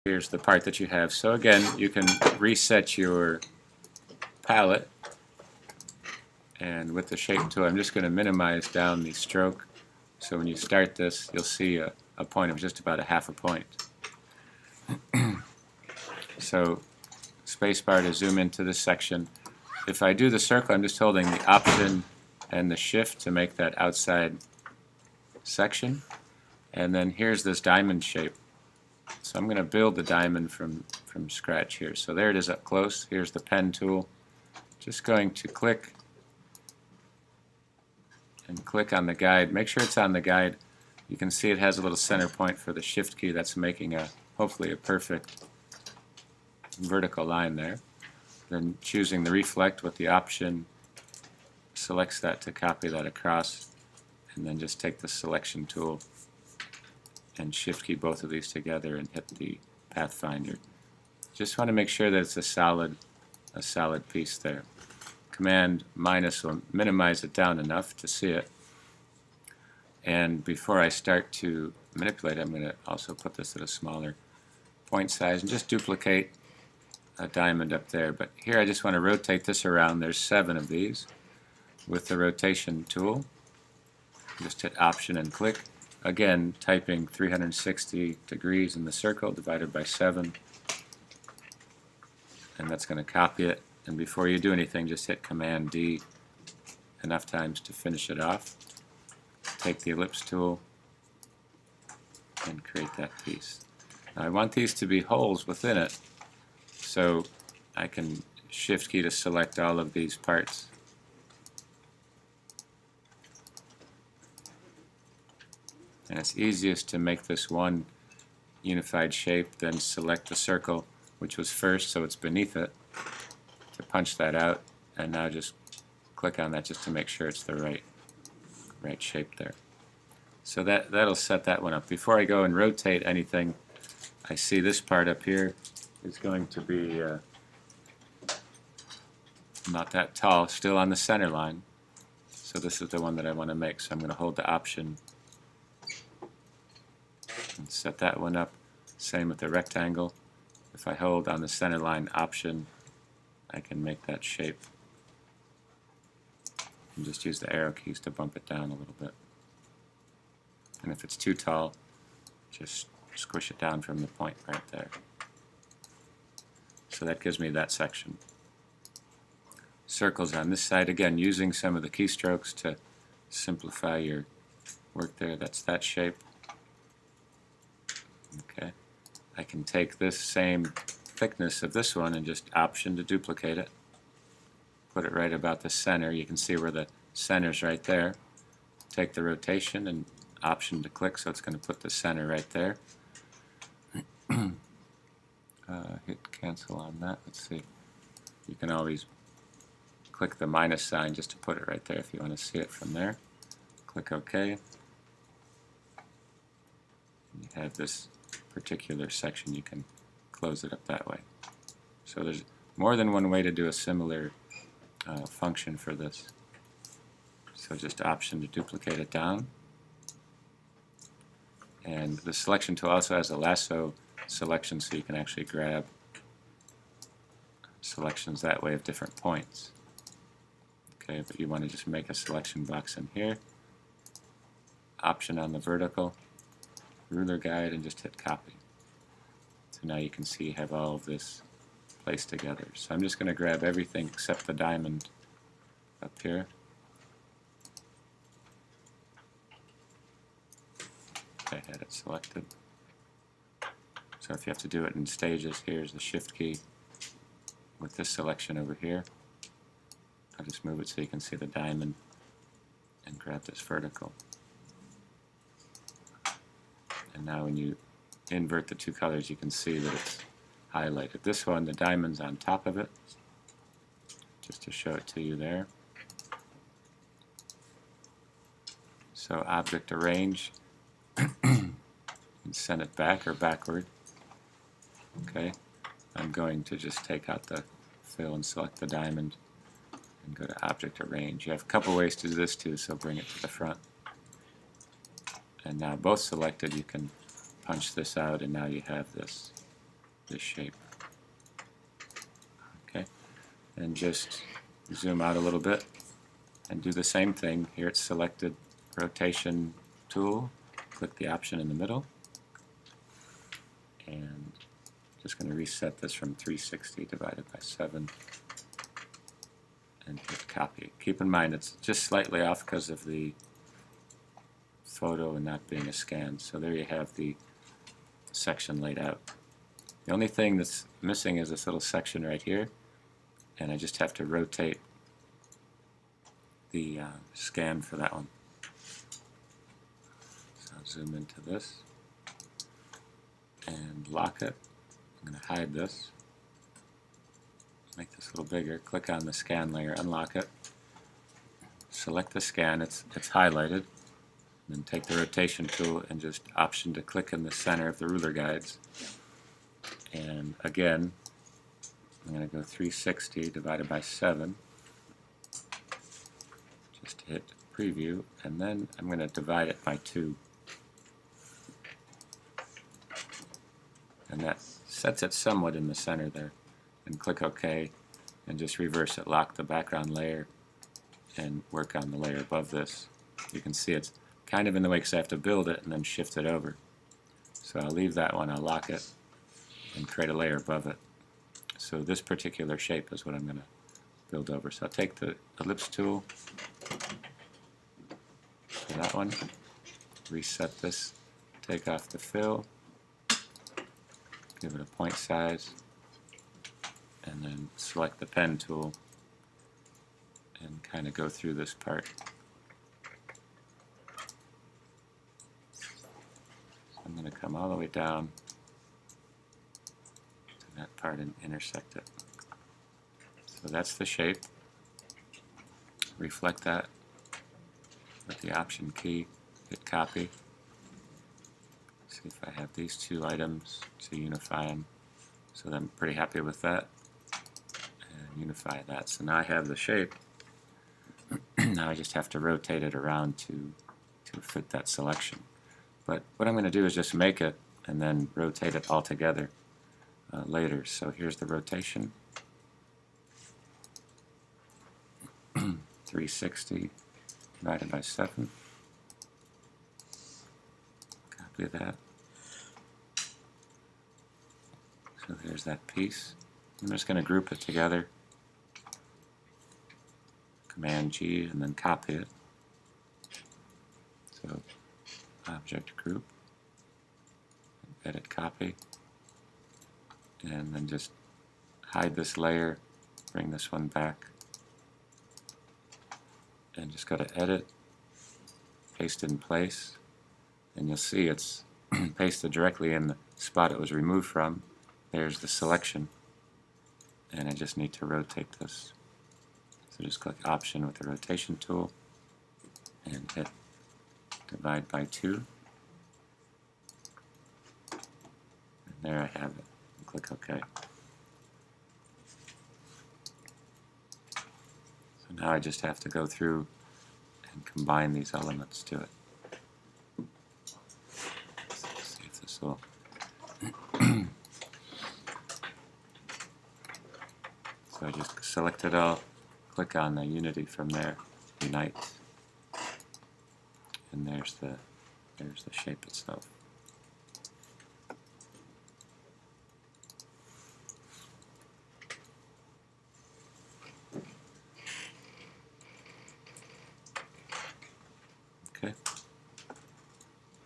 Here's the part that you have. So again, you can reset your palette, and with the shape tool I'm just going to minimize down the stroke, so when you start this you'll see a point of just about a half a point. So spacebar to zoom into this section. If I do the circle, I'm just holding the Option and the Shift to make that outside section. And then here's this diamond shape. So I'm going to build the diamond from scratch here. So there it is up close. Here's the pen tool. Just going to click and click on the guide. Make sure it's on the guide. You can see it has a little center point for the Shift key. That's making hopefully a perfect vertical line there. Then choosing the reflect with the Option selects that to copy that across, and then just take the selection tool and Shift key both of these together and hit the Pathfinder. Just want to make sure that it's a solid piece there. Command minus will minimize it down enough to see it. And before I start to manipulate, I'm going to also put this at a smaller point size and just duplicate a diamond up there. But here I just want to rotate this around. There's 7 of these. With the rotation tool, just hit Option and click. Again, typing 360 degrees in the circle divided by 7. And that's going to copy it. And before you do anything, just hit Command D enough times to finish it off. Take the ellipse tool and create that piece. Now I want these to be holes within it, so I can Shift key to select all of these parts. And it's easiest to make this one unified shape, then select the circle, which was first, so it's beneath it, to punch that out, and now just click on that just to make sure it's the right shape there. So that'll set that one up. Before I go and rotate anything, I see this part up here is going to be not that tall, still on the center line. So this is the one that I want to make. So I'm going to hold the Option and set that one up. Same with the rectangle. If I hold on the center line Option, I can make that shape. And just use the arrow keys to bump it down a little bit. And if it's too tall, just squish it down from the point right there. So that gives me that section. Circles on this side, again using some of the keystrokes to simplify your work there. That's that shape. Okay. I can take this same thickness of this one and just Option to duplicate it. Put it right about the center. You can see where the center's right there. Take the rotation and Option to click, so it's going to put the center right there. Hit cancel on that. Let's see. You can always click the minus sign just to put it right there if you want to see it from there. Click OK. You have this particular section. You can close it up that way. So there's more than one way to do a similar function for this. So just Option to duplicate it down. And the selection tool also has a lasso selection, so you can actually grab selections that way of different points. Okay, but you want to just make a selection box in here. Option on the vertical, ruler guide, and just hit copy. So now you can see you have all of this placed together. So I'm just going to grab everything except the diamond up here. I had it selected. So if you have to do it in stages, here's the Shift key with this selection over here. I'll just move it so you can see the diamond and grab this vertical. And now when you invert the two colors, you can see that it's highlighted. This one, the diamond's on top of it, just to show it to you there. So Object Arrange, and send it back or backward. Okay, I'm going to just take out the fill and select the diamond and go to Object Arrange. You have a couple ways to do this too, so bring it to the front. And now both selected, you can punch this out, and now you have this this shape. Okay, and just zoom out a little bit and do the same thing. Here it's selected rotation tool, click the option in the middle, and just going to reset this from 360 divided by 7 and hit copy. Keep in mind it's just slightly off because of the photo and not being a scan. So there you have the section laid out. The only thing that's missing is this little section right here, and I just have to rotate the scan for that one. So I'll zoom into this and lock it. I'm going to hide this, make this a little bigger, click on the scan layer, unlock it, select the scan, it's highlighted, then take the rotation tool and just option to click in the center of the ruler guides. And again, I'm going to go 360 divided by 7, just hit preview, and then I'm going to divide it by 2. And that sets it somewhat in the center there. And click OK, and just reverse it, lock the background layer, and work on the layer above this. You can see it's kind of in the way because I have to build it and then shift it over. So I'll leave that one, I'll lock it, and create a layer above it. So this particular shape is what I'm going to build over. So I'll take the ellipse tool for that one, reset this, take off the fill, give it a point size, and then select the pen tool and kind of go through this part. So I'm going to come all the way down to that part and intersect it. So that's the shape. Reflect that with the option key, hit copy. See if I have these two items to unify them. So I'm pretty happy with that. And unify that. So now I have the shape. Now I just have to rotate it around to fit that selection. But what I'm going to do is just make it and then rotate it all together later. So here's the rotation. 360 divided by 7. Copy that. So there's that piece. I'm just going to group it together. Command G and then copy it. So object group, edit copy, and then just hide this layer, bring this one back, and just go to edit, paste in place, and you'll see it's pasted directly in the spot it was removed from. There's the selection, and I just need to rotate this. So just click option with the rotation tool and hit divide by 2. And there I have it. And click OK. So now I just have to go through and combine these elements to it. Let's see if this will. So I just select it all, click on the unity from there, unite, and there's the shape itself. Okay.